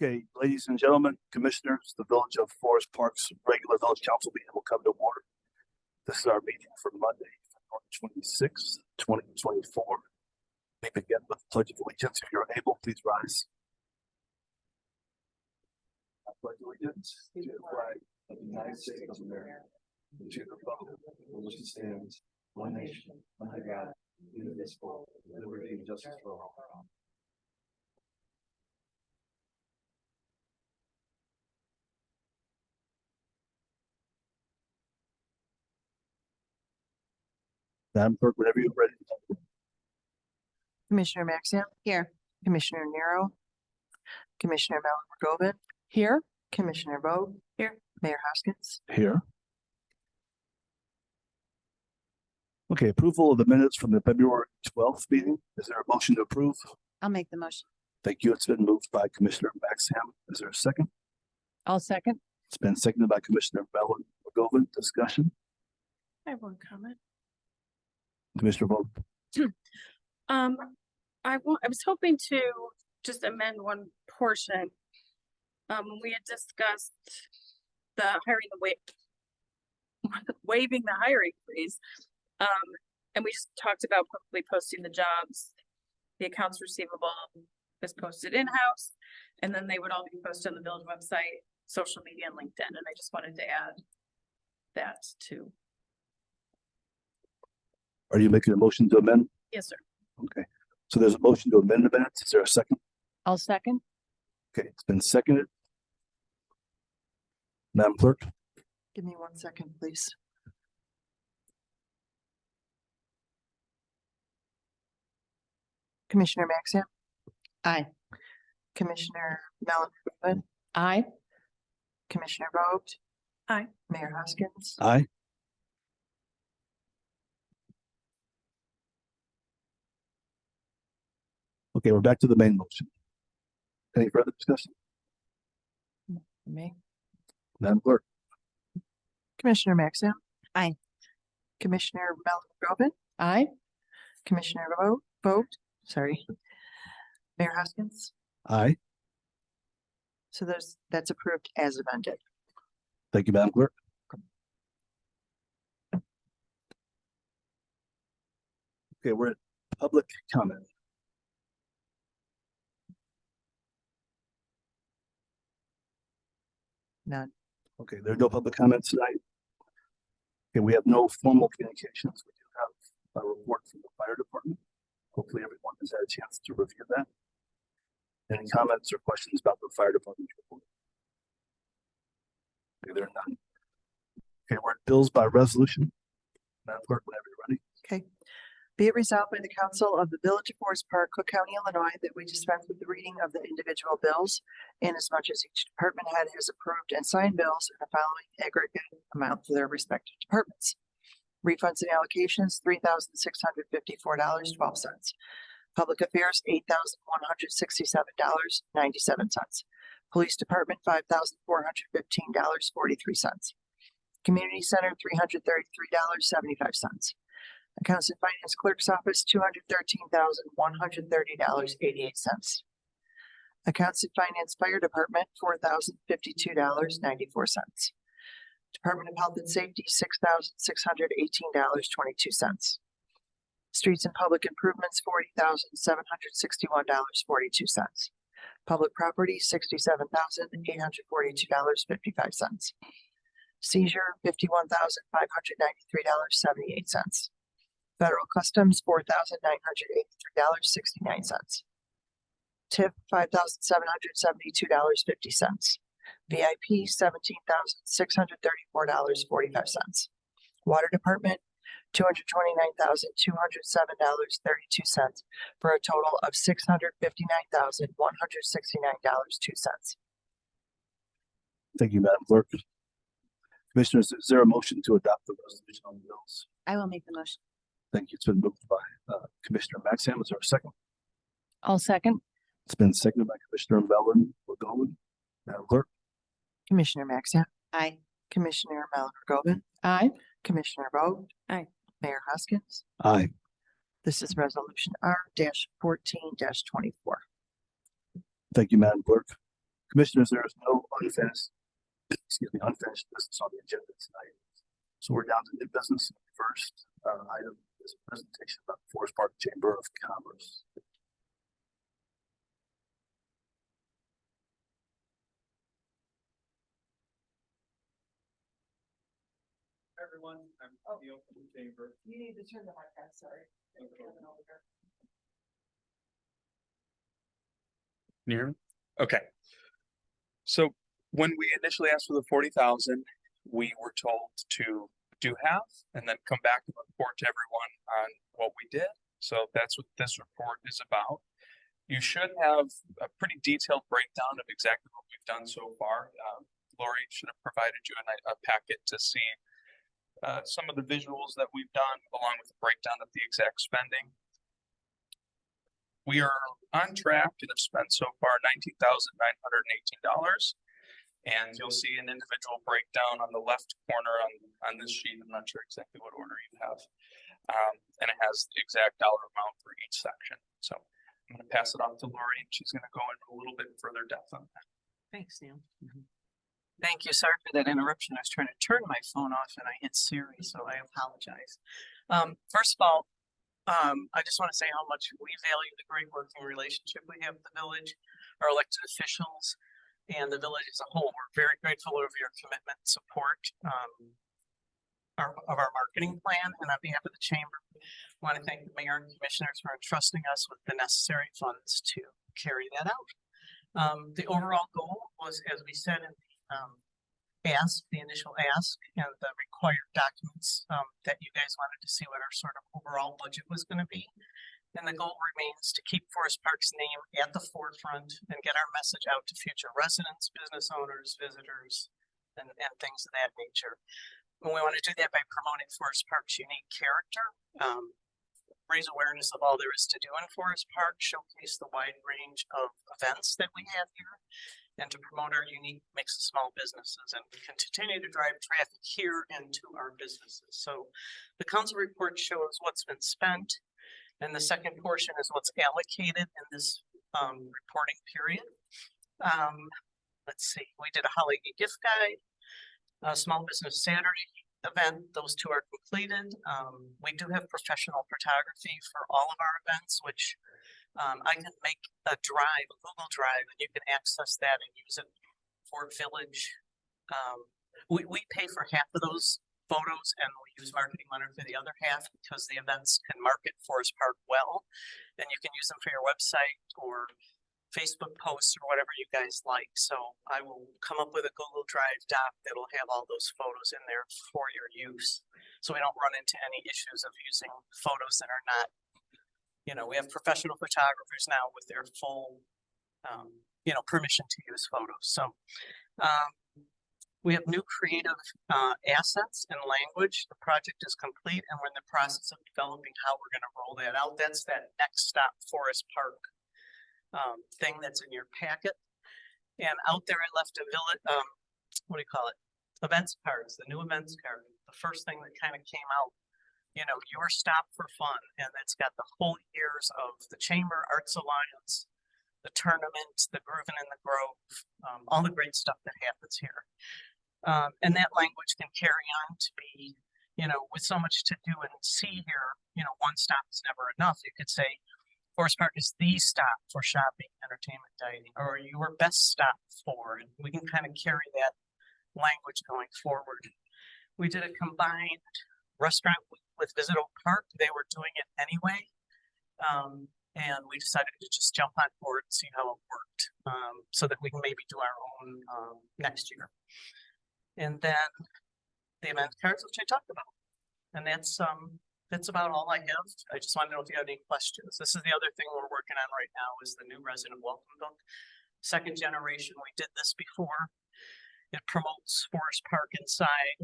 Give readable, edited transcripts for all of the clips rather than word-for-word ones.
Okay, ladies and gentlemen, commissioners, the Village of Forest Park's regular village council meeting will come to order. This is our meeting for Monday, February 26th, 2024. We begin with the Pledge of Allegiance. If you're able, please rise. I pledge allegiance to the flag of the United States of America, and to the republic for which it stands, one nation, under God, indivisible, with liberty and justice for all. Madam Clerk, whenever you're ready. Commissioner Maxian. Here. Commissioner Nero. Commissioner Mellon-Rogovin. Here. Commissioner Vogt. Here. Mayor Hoskins. Here. Okay, approval of the minutes from the February 12th meeting. Is there a motion to approve? I'll make the motion. Thank you. It's been moved by Commissioner Maxham. Is there a second? I'll second. It's been seconded by Commissioner Mellon-Rogovin. Discussion. I have one comment. Commissioner Vogt. I was hoping to just amend one portion. We had discussed the hiring, waiving the hiring freeze. And we just talked about publicly posting the jobs. The accounts receivable is posted in-house, and then they would all be posted on the village website, social media, and LinkedIn. And I just wanted to add that too. Are you making a motion to amend? Yes, sir. Okay, so there's a motion to amend the minutes. Is there a second? I'll second. Okay, it's been seconded. Madam Clerk. Give me 1 second, please. Commissioner Maxian. Aye. Commissioner Mellon-Rogovin. Aye. Commissioner Vogt. Aye. Mayor Hoskins. Aye. Okay, we're back to the main motion. Any further discussion? Me. Madam Clerk. Commissioner Maxian. Aye. Commissioner Mellon-Rogovin. Aye. Commissioner Vogt. Sorry. Mayor Hoskins. Aye. So that's approved as amended. Thank you, Madam Clerk. Okay, we're at public comment. None. Okay, there are no public comments tonight. Okay, we have no formal communications. We do have a report from the fire department. Hopefully everyone has had a chance to review that. Any comments or questions about the fire department report? Okay, there are none. Okay, we're at bills by resolution. Madam Clerk, whenever you're ready. Okay. Be it resolved by the Council of the Village of Forest Park, Cook County, Illinois, that we dispense with the reading of the individual bills, inasmuch as each department head has approved and signed bills in the following aggregate amount to their respective departments. Refunds and allocations, $3,654.12. Public Affairs, $8,167.97. Police Department, $5,415.43. Community Center, $333.75. Accounts and Finance Clerk's Office, $213,130.88. Accounts and Finance Fire Department, $4,052.94. Department of Health and Safety, $6,618.22. Streets and Public Improvements, $40,761.42. Public Property, $67,842.55. Seizure, $51,593.78. Federal Customs, $4,983.69. TIP, $5,772.50. VIP, $17,634.45. Water Department, $229,207.32 for a total of $659,169.02. Thank you, Madam Clerk. Commissioners, is there a motion to adopt the resolution on the bills? I will make the motion. Thank you. It's been moved by Commissioner Maxham. Is there a second? I'll second. It's been seconded by Commissioner Mellon-Rogovin. Madam Clerk. Commissioner Maxian. Aye. Commissioner Mellon-Rogovin. Aye. Commissioner Vogt. Aye. Mayor Hoskins. Aye. This is resolution R-14-24. Thank you, Madam Clerk. Commissioners, there is no unfinished business on the agenda tonight. So we're down to new business. First item is a presentation about the Forest Park Chamber of Commerce. Everyone, I'm Neil from the chamber. You need to turn the mic on, sorry. Can you hear me? Okay. So when we initially asked for the 40,000, we were told to do half and then come back and report to everyone on what we did. So that's what this report is about. You should have a pretty detailed breakdown of exactly what we've done so far. Lori should have provided you a packet to see some of the visuals that we've done, along with the breakdown of the exact spending. We are on track and have spent so far $19,918. And you'll see an individual breakdown on the left corner on this sheet. I'm not sure exactly what order you have. And it has the exact dollar amount for each section. So I'm going to pass it off to Lori, and she's going to go into a little bit further depth on that. Thanks, Neil. Thank you. Sorry for that interruption. I was trying to turn my phone off and I hit Siri, so I apologize. First of all, I just want to say how much we value the great working relationship we have with the village, our elected officials, and the village as a whole. We're very grateful of your commitment and support of our marketing plan. And on behalf of the chamber, I want to thank the mayor and commissioners for entrusting us with the necessary funds to carry that out. The overall goal was, as we said in the initial ask and the required documents that you guys wanted to see what our sort of overall budget was going to be. And the goal remains to keep Forest Park's name at the forefront and get our message out to future residents, business owners, visitors, and things of that nature. And we want to do that by promoting Forest Park's unique character, raise awareness of all there is to do in Forest Park, showcase the wide range of events that we have here, and to promote our unique mix of small businesses. And we can continue to drive traffic here and to our businesses. So the council report shows what's been spent. And the second portion is what's allocated in this reporting period. Let's see, we did a holiday gift guide, a small business Saturday event. Those two are completed. We do have professional photography for all of our events, which I can make a drive, a Google Drive, and you can access that and use it for Village. We pay for half of those photos and we use marketing money for the other half because the events can market Forest Park well, and you can use them for your website or Facebook posts or whatever you guys like. So I will come up with a Google Drive doc that'll have all those photos in there for your use, so we don't run into any issues of using photos that are not, we have professional photographers now with their full permission to use photos. So we have new creative assets and language. The project is complete and we're in the process of developing how we're going to roll that out. That's that Next Stop Forest Park thing that's in your packet. And out there I left a events cards, the new events card. The first thing that kind of came out, your stop for fun. And it's got the whole years of the Chamber Arts Alliance, the tournament, the Groovin' in the Grove, all the great stuff that happens here. And that language can carry on to be, with so much to do and see here, one stop is never enough. You could say Forest Park is the stop for shopping, entertainment, dining, or your best stop for, and we can kind of carry that language going forward. We did a combined restaurant with Visit Oak Park. They were doing it anyway. And we decided to just jump on board and see how it worked, so that we can maybe do our own next year. And then the event cards, which I talked about. And that's about all I have. I just wanted to know if you had any questions. This is the other thing we're working on right now is the new resident welcome book. Second generation, we did this before. It promotes Forest Park inside,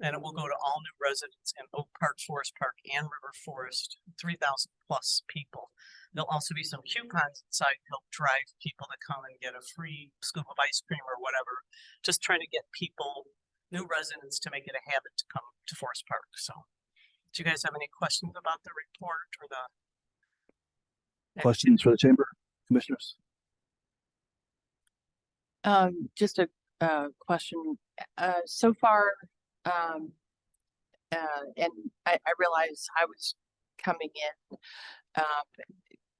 and it will go to all new residents in Oak Park, Forest Park, and River Forest, 3,000 plus people. There'll also be some coupons inside to help drive people to come and get a free scoop of ice cream or whatever. Just trying to get people, new residents, to make it a habit to come to Forest Park. So, do you guys have any questions about the report or the Questions for the chamber commissioners? Just a, question, so far, and I realize I was coming in,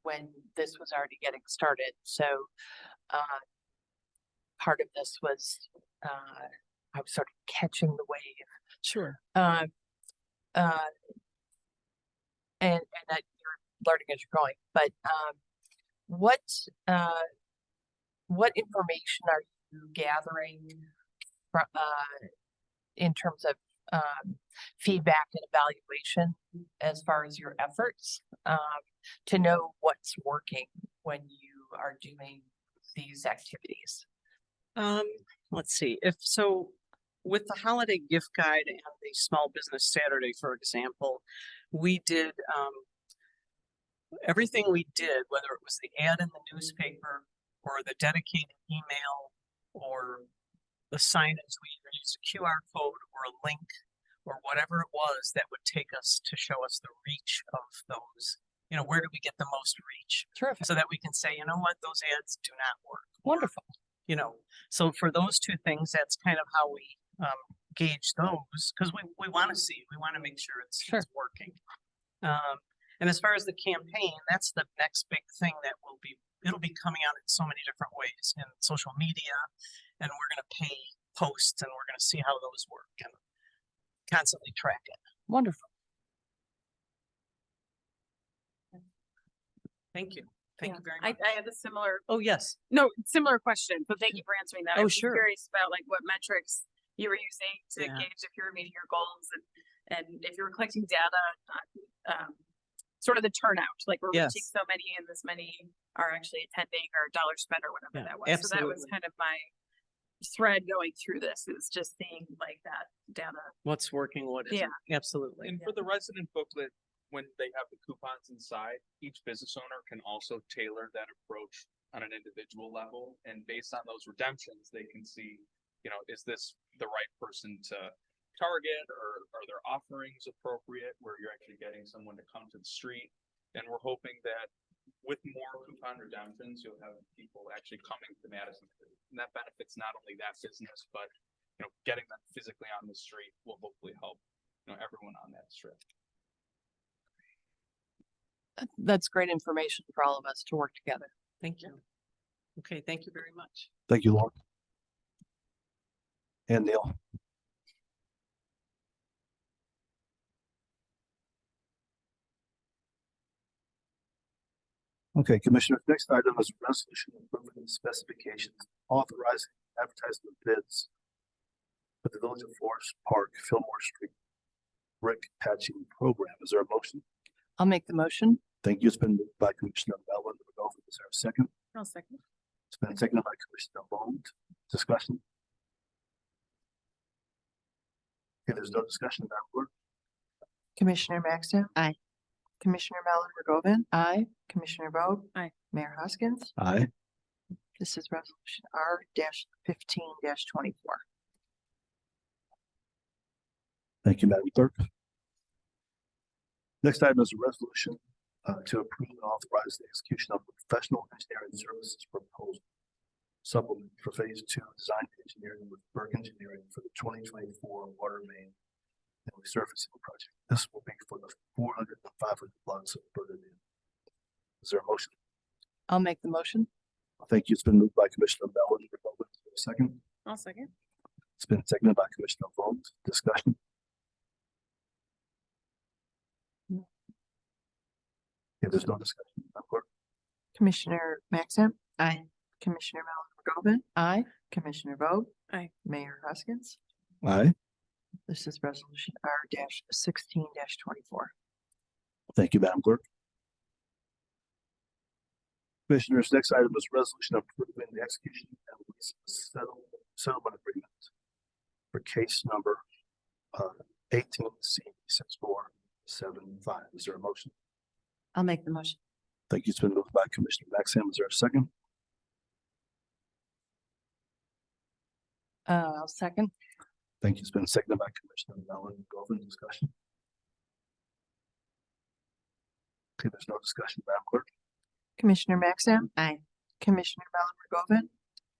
when this was already getting started, so, part of this was, I was sort of catching the wave. Sure. Um, and that you're learning as you're going, but, what information are you gathering in terms of feedback and evaluation as far as your efforts to know what's working when you are doing these activities? Let's see, if so, with the holiday gift guide and the Small Business Saturday, for example, we did, everything we did, whether it was the ad in the newspaper or the dedicated email or the signage, we either used a QR code or a link or whatever it was that would take us to show us the reach of those. You know, where do we get the most reach? Terrific. So that we can say, you know what, those ads do not work. Wonderful. You know, so for those two things, that's kind of how we gauge those, because we want to see, we want to make sure it's working. And as far as the campaign, that's the next big thing that it'll be coming out in so many different ways in social media, and we're going to pay posts and we're going to see how those work and constantly track it. Wonderful. Thank you. Thank Yeah. you very much. I had a similar, Oh, yes. no, similar question, but thank you for answering that. I Oh, was sure. curious about like what metrics you were using to Yeah. gauge if you were meeting your goals and if you were collecting data on, sort of the turnout, like we're reaching Yes. so many and this many are actually attending or dollars spent or whatever Yeah, that was. So that was absolutely. kind of my thread going through this, is just seeing like that data. What's working, what isn't. Absolutely. And for the resident booklet, when they have the coupons inside, each business owner can also tailor that approach on an individual level. And based on those redemptions, they can see, you know, is this the right person to target, or are their offerings appropriate where you're actually getting someone to come to the street? And we're hoping that with more coupon redemptions, you'll have people actually coming to Madison. And that benefits not only that business, but, you know, getting them physically on the street will hopefully help, you know, everyone on that strip. That's great information for all of us to work together. Thank you. Okay, thank you very much. Thank you, Lauren. And Neil. Okay, Commissioner, next item is a resolution approving the specifications, authorizing advertising of bids for the Village of Forest Park, Fillmore Street brick patching program. Is there a motion? I'll make the motion. Thank you. It's been moved by Commissioner Mellon. Is there a second? I'll second. It's been seconded by Commissioner Bond. Discussion? Okay, there's no discussion, Madam Clerk. Commissioner Maxton. Aye. Commissioner Mellon Ragovan, Aye. Commissioner Vogt. Aye. Mayor Hoskins. Aye. This is resolution R-15-24. Thank you, Madam Clerk. Next item is a resolution to approve and authorize the execution of professional engineering services proposal supplement for phase 2 design engineering with Burke Engineering for the 2024 water main and resurfacing project. This will be for the 400 and 500 blocks of Burden. Is there a motion? I'll make the motion. Thank you. It's been moved by Commissioner Mellon. Is there a second? I'll second. It's been seconded by Commissioner Vogt. Discussion? If there's no discussion, Madam Clerk. Commissioner Maxton. Aye. Commissioner Mellon Ragovan, Aye. Commissioner Vogt. Aye. Mayor Hoskins. Aye. This is resolution R-16-24. Thank you, Madam Clerk. Commissioners, next item is resolution approving the execution and release of settlement agreement for case number 18C6475. Is there a motion? I'll make the motion. Thank you. It's been moved by Commissioner Maxim. Is there a second? I'll second. Thank you. It's been seconded by Commissioner Mellon. Govan, discussion? Okay, there's no discussion, Madam Clerk. Commissioner Maxton. Aye. Commissioner Mellon Ragovan,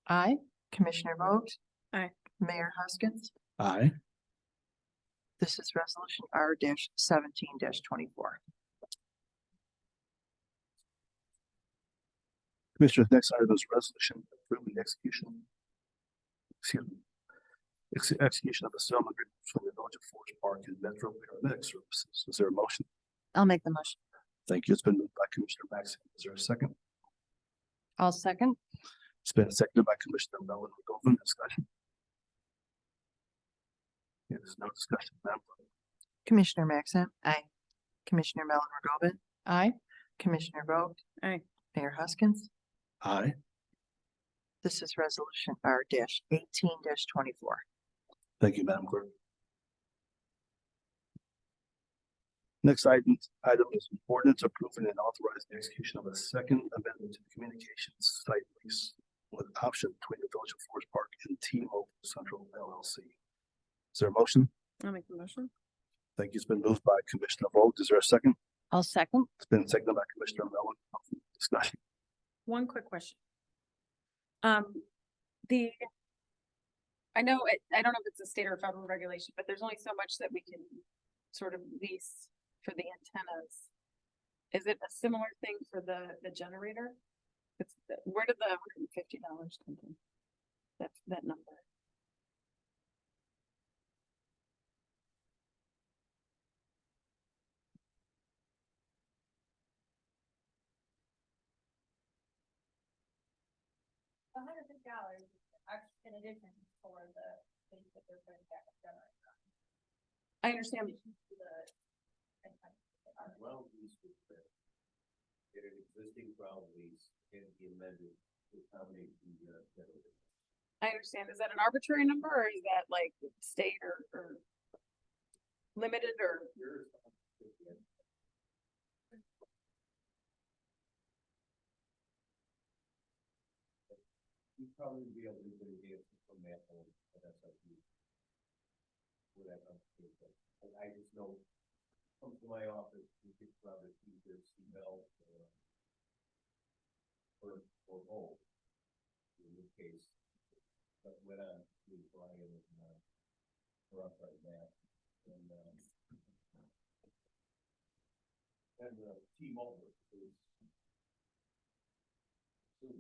Aye. Commissioner Vogt. Aye. Mayor Hoskins. Aye. This is resolution R 17-24. Commissioners, next item is resolution approving the execution. Excuse me. Execution of a settlement agreement between the Village of Forest Park and Metro Paramedic Services. Is there a motion? I'll make the motion. Thank you. It's been moved by Commissioner Maxim. Is there a second? I'll second. It's been seconded by Commissioner Mellon. McGovern. Discussion. There's no discussion. Madam Clerk. Commissioner Maxim. Aye. Commissioner Mellon Regobin. Aye. Commissioner Vogt. Aye. Mayor Hoskins. Aye. This is resolution R 18-24. Thank you, Madam Clerk. Next item is an ordinance approving and authorizing the execution of a second amendment to the communications site lease with option between the Village of Forest Park and T-Mobile Central LLC. Is there a motion? I'll make the motion. Thank you. It's been moved by Commissioner Vogt. Is there a second? I'll second. It's been seconded by Commissioner Mellon. Discussion. One quick question. I know I don't know if it's a state or federal regulation, but there's only so much that we can sort of lease for the antennas. Is it a similar thing for the generator? Where did the $150 come from? That number. $150 in addition for the things that they're putting back up generator. I understand. Ground lease was fair. Get an existing ground lease and be amended to accommodate the generator. I understand. Is that an arbitrary number or is that like state or limited or? Yours, you'd probably be able to get an answer from that one, but that's up to you. Whatever. I just know, come to my office, you could probably either email or hold. In this case, but went on to Brian and we're up right now. And T-Mobile is soon.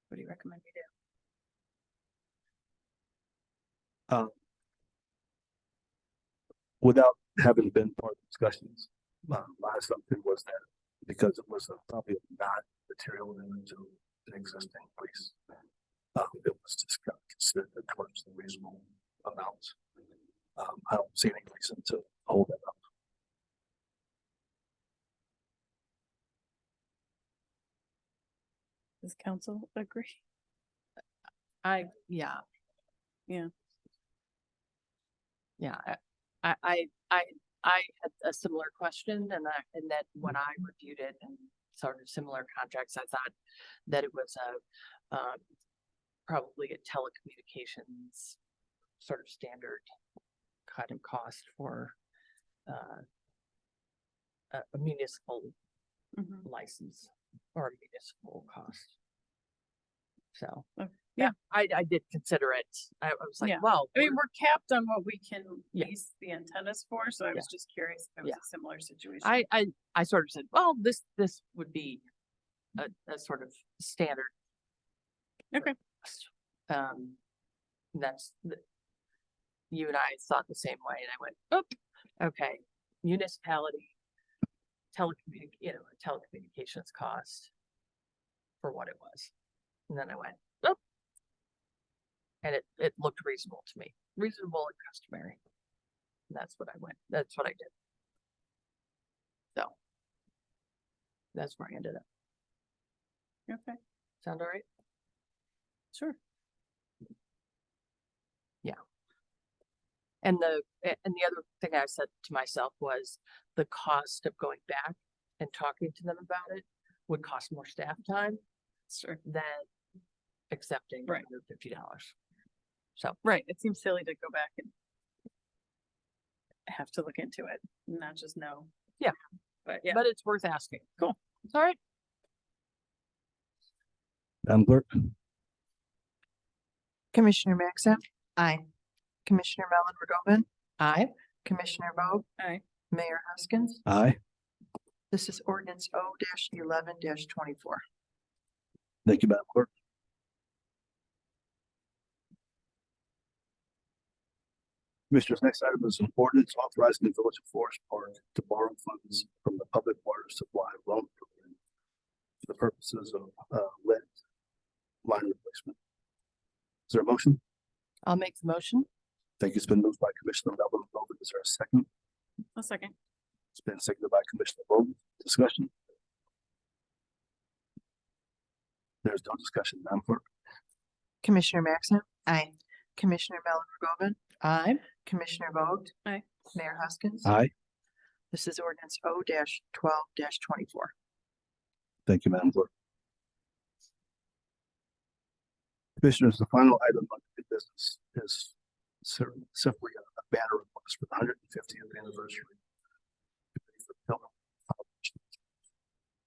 What do you recommend we do? Without having been part of the discussions, my assumption was that because it was probably not material into an existing lease, it was just kind of considered towards the reasonable amount. I don't see any reason to hold that up. Does council agree? Yeah. Yeah. Yeah, I had a similar question and that when I reviewed it and sort of similar contracts, I thought that it was probably a telecommunications sort of standard kind of cost for a municipal Mhm. license or a municipal cost. So, Oh, yeah, I did consider it. I was like, Yeah. well, I mean, we're capped on what we can Yeah. lease the antennas for, so I was just curious if it was Yeah. a similar situation. I sort of said, well, this would be a sort of standard. Okay. You and I thought the same way and I went, oh, okay, municipality, telecommunications cost for what it was. And then I went, oh, and it looked reasonable to me, reasonable and customary. And that's what I did. So that's where I ended up. Okay, Sound all right? sure. And the other thing I said to myself was the cost of going back and talking to them about it would cost more staff time Sure. than accepting Right. $150. So, Right, it seems silly to go back and have to look into it, not just know. Yeah. But yeah, But it's worth asking. Cool. All right. Madam Clerk? Commissioner Maxa, Aye. Commissioner Mellon Ragovin, Aye. Commissioner Vogt, aye. Mayor Hoskins. Aye. This is ordinance O-11-24. Thank you, Madam Clerk. Commissioners, next item is an ordinance authorizing the Village of Forest Park to borrow funds from the Public Water Supply Loan Program for the purposes of lead line replacement. Is there a motion? I'll make the motion. Thank you. It's been moved by Commissioner Melvin Bowman. Is there a second? A second. It's been seconded by Commissioner Bowman. Discussion? There's no discussion, Madam Clerk. Commissioner Maxa, Aye. Commissioner Mellon Ragovin, Aye. Commissioner Vogt. Aye. Mayor Hoskins. Aye. This is ordinance O-12-24. Thank you, Madam Clerk. Commissioners, the final item on the business is simply a banner request for the 150th anniversary.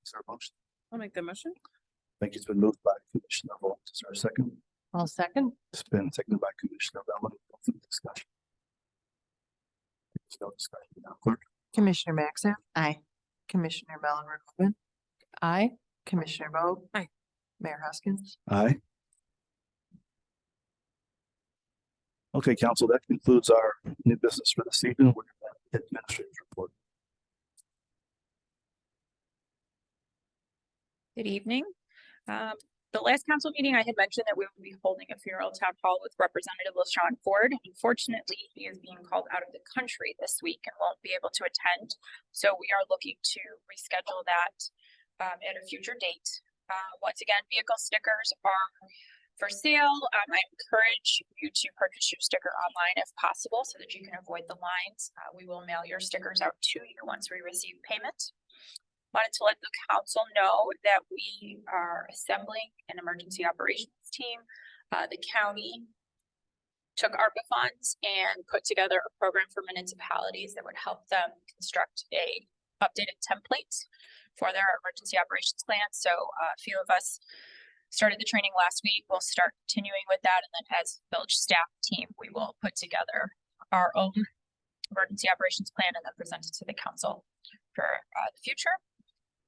Is there a motion? I'll make the motion. Thank you. It's been moved by Commissioner Volt. Is there a second? I'll second. It's been seconded by Commissioner Bellman. Discussion. There's no discussion, Madam Clerk. Commissioner Maxa, Aye. Commissioner Mellon Ragovin, Aye. Commissioner Vogt. Aye. Mayor Hoskins. Aye. Okay, council, that concludes our new business for this evening. We're going to administrative report. Good evening. The last council meeting, I had mentioned that we will be holding a funeral town hall with Representative LaShawn Ford. Unfortunately, he is being called out of the country this week and won't be able to attend. So we are looking to reschedule that at a future date. Once again, vehicle stickers are for sale. I encourage you to purchase your sticker online if possible so that you can avoid the lines. We will mail your stickers out to you once we receive payment. Wanted to let the council know that we are assembling an emergency operations team. The county took ARPA funds and put together a program for municipalities that would help them construct a updated template for their emergency operations plan. So a few of us started the training last week. We'll start continuing with that. And then as village staff team, we will put together our own emergency operations plan and then present it to the council for the future.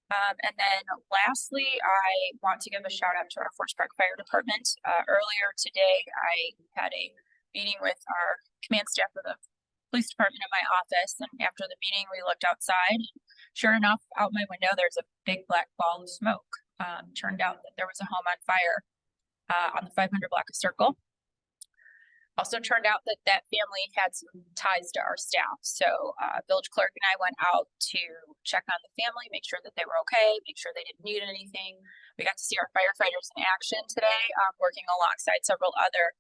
And then lastly, I want to give a shout out to our Forest Park Fire Department. Earlier today, I had a meeting with our command staff of the police department in my office. And after the meeting, we looked outside. Sure enough, out my window, there's a big black ball of smoke. Turned out that there was a home on fire on the 500 block of Circle. Also turned out that that family had some ties to our staff. So village clerk and I went out to check on the family, make sure that they were okay, make sure they didn't need anything. We got to see our firefighters in action today, working alongside several other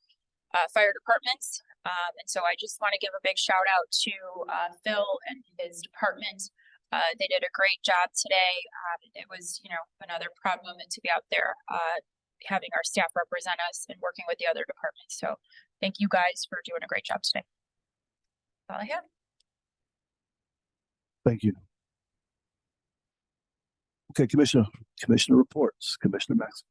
fire departments. And so I just want to give a big shout out to Phil and his department. They did a great job today. It was, another proud moment to be out there, having our staff represent us and working with the other departments. So thank you guys for doing a great job today. That's all I have. Thank you. Okay, Commissioner reports. Commissioner Max.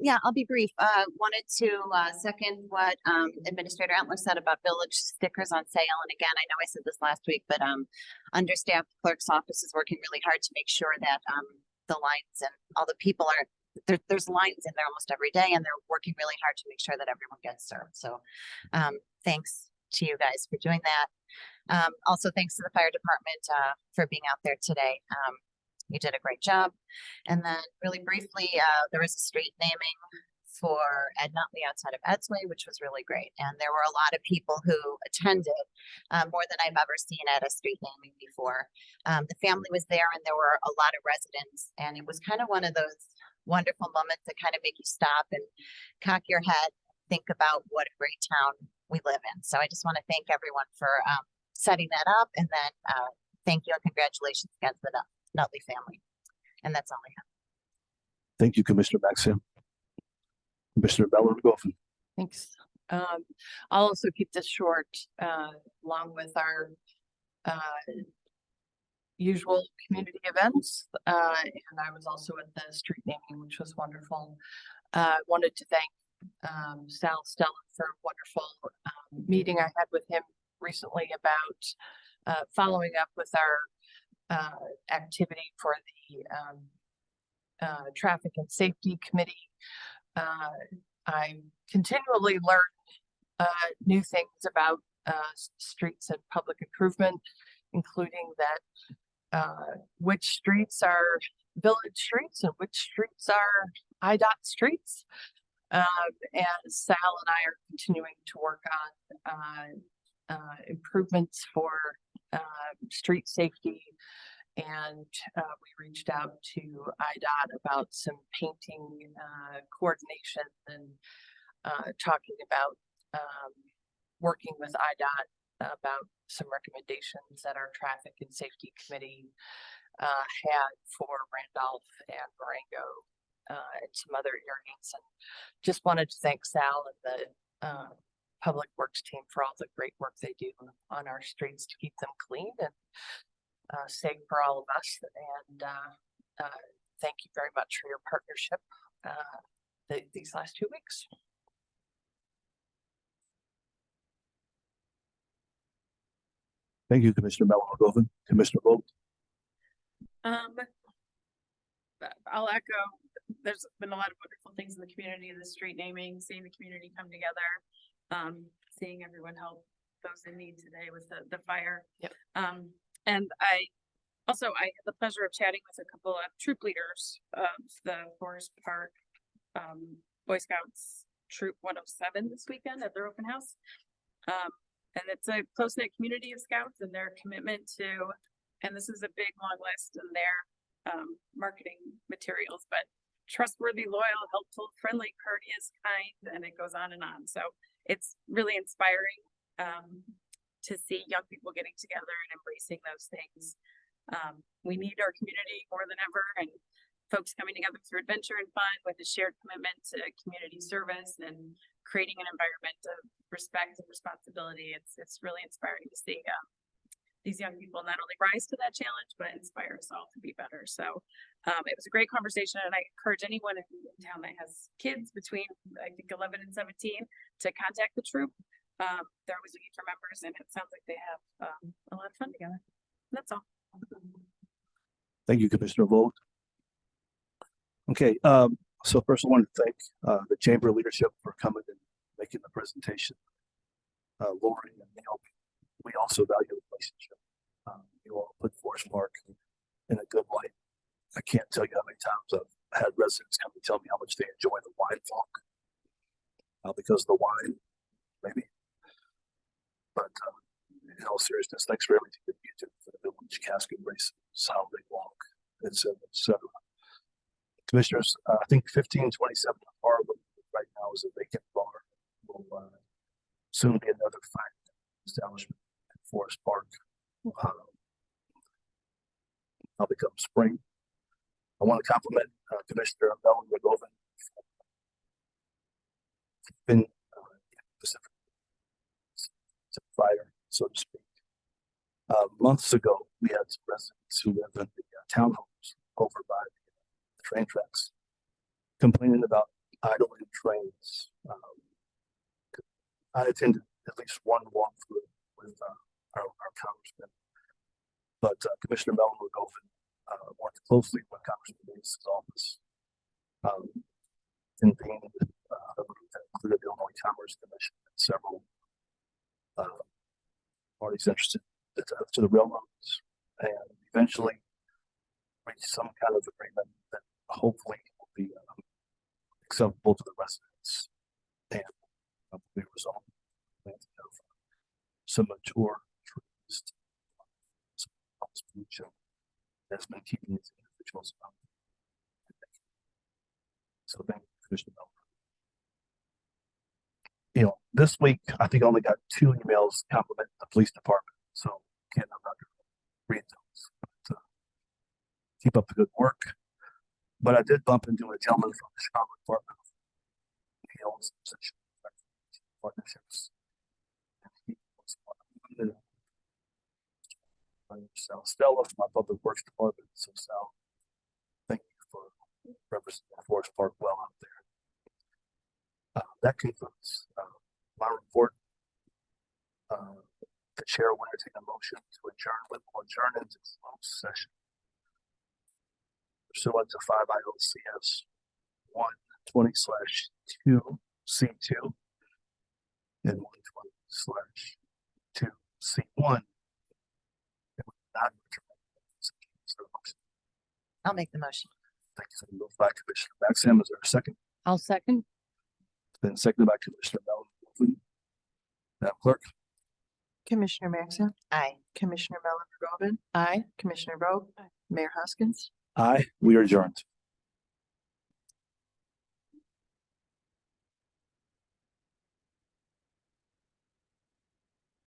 Yeah, I'll be brief. Wanted to second what Administrator Antler said about village stickers on sale. And again, I know I said this last week, but understaffed clerk's office is working really hard to make sure that the lines and all the people are there's lines in there almost every day, and they're working really hard to make sure that everyone gets served. So thanks to you guys for doing that. Also, thanks to the fire department for being out there today. You did a great job. And then really briefly, there was a street naming for Ed Nutley outside of Edsway, which was really great. And there were a lot of people who attended, more than I've ever seen at a street naming before. The family was there and there were a lot of residents, and it was kind of one of those wonderful moments that kind of make you stop and cock your head, think about what a great town we live in. So I just want to thank everyone for setting that up, and then thank you and congratulations again to the Nutley family. And that's all I have. Thank you, Commissioner Maxim. Commissioner Bellman, go. Thanks. I'll also keep this short, along with our usual community events. And I was also at the street naming, which was wonderful. Wanted to thank Sal Stella for a wonderful meeting I had with him recently about following up with our activity for the Traffic and Safety Committee. I continually learn new things about streets and public improvement, including that which streets are village streets and which streets are IDOT streets. And Sal and I are continuing to work on improvements for street safety. And we reached out to IDOT about some painting coordination and talking about working with IDOT about some recommendations that our Traffic and Safety Committee had for Randolph and Marengo and some other areas. And just wanted to thank Sal and the Public Works team for all the great work they do on our streets to keep them clean and safe for all of us. And thank you very much for your partnership these last 2 weeks. Thank you, Commissioner Mellon McGovern. Commissioner Vogt. I'll echo, there's been a lot of wonderful things in the community, the street naming, seeing the community come together, seeing everyone help those in need today with the fire. Yep. And I had the pleasure of chatting with a couple of troop leaders of the Forest Park Boy Scouts Troop 107 this weekend at their open house. And it's a close-knit community of scouts and their commitment to, and this is a big long list in their marketing materials, but trustworthy, loyal, helpful, friendly, courteous, kind, and it goes on and on. So it's really inspiring to see young people getting together and embracing those things. We need our community more than ever, and folks coming together through adventure and fun with a shared commitment to community service and creating an environment of respect and responsibility. It's really inspiring to see these young people not only rise to that challenge, but inspire us all to be better. So it was a great conversation, and I encourage anyone in town that has kids between, I think, 11 and 17 to contact the troop. They're always looking for members, and it sounds like they have a lot of fun together. That's all. Thank you, Commissioner Vogt. Okay, so first I want to thank the Chamber leadership for coming and making the presentation. Lori and Neil, we also value the relationship. You all put Forest Park in a good light. I can't tell you how many times I've had residents come and tell me how much they enjoy the wine walk. Because of the wine, maybe. But in all seriousness, thanks for everything that you do for the village, casket races, how they walk, etc., etc. Commissioners, I think 1527 Harlem right now is a vacant bar. Will soon be another fine establishment at Forest Park. I'll become spring. I want to compliment Commissioner Mellon McGovern for been Pacific fire, so to speak. Months ago, we had some residents who live in the townhomes over by the train tracks complaining about idling trains. I attended at least one walkthrough with our congressman, but Commissioner Mellon McGovern worked closely with Congressman Davis's office, convened a group that included the Illinois Commerce Commission and several parties interested to the railroads, and eventually reached some kind of agreement that hopefully will be acceptable to the residents and be resolved. Some mature trees that's been keeping these individuals up. So thank you, Commissioner Mellon. You know, this week I think I only got 2 emails complimenting the police department, so I'm not going to read those. But, keep up the good work. But I did bump into a gentleman from the Chicago Department of Health partnerships. And he was one of them. Sal Stella from our Public Works Department. So Sal, thank you for representing Forest Park well out there. That concludes my report. The chair will entertain a motion to adjourn into closed session. Pursuant to 5 ILCS 120/2 C2 and 120/2 C1. Not I'll make the motion. Thank you. Moved by Commissioner Maxim. Is there a second? I'll second. It's been seconded by Commissioner Mellon. Madam Clerk. Commissioner Maxim, Aye. Commissioner Mellon Goodman, Aye. Commissioner Vogt, Mayor Hoskins. Aye. We are adjourned.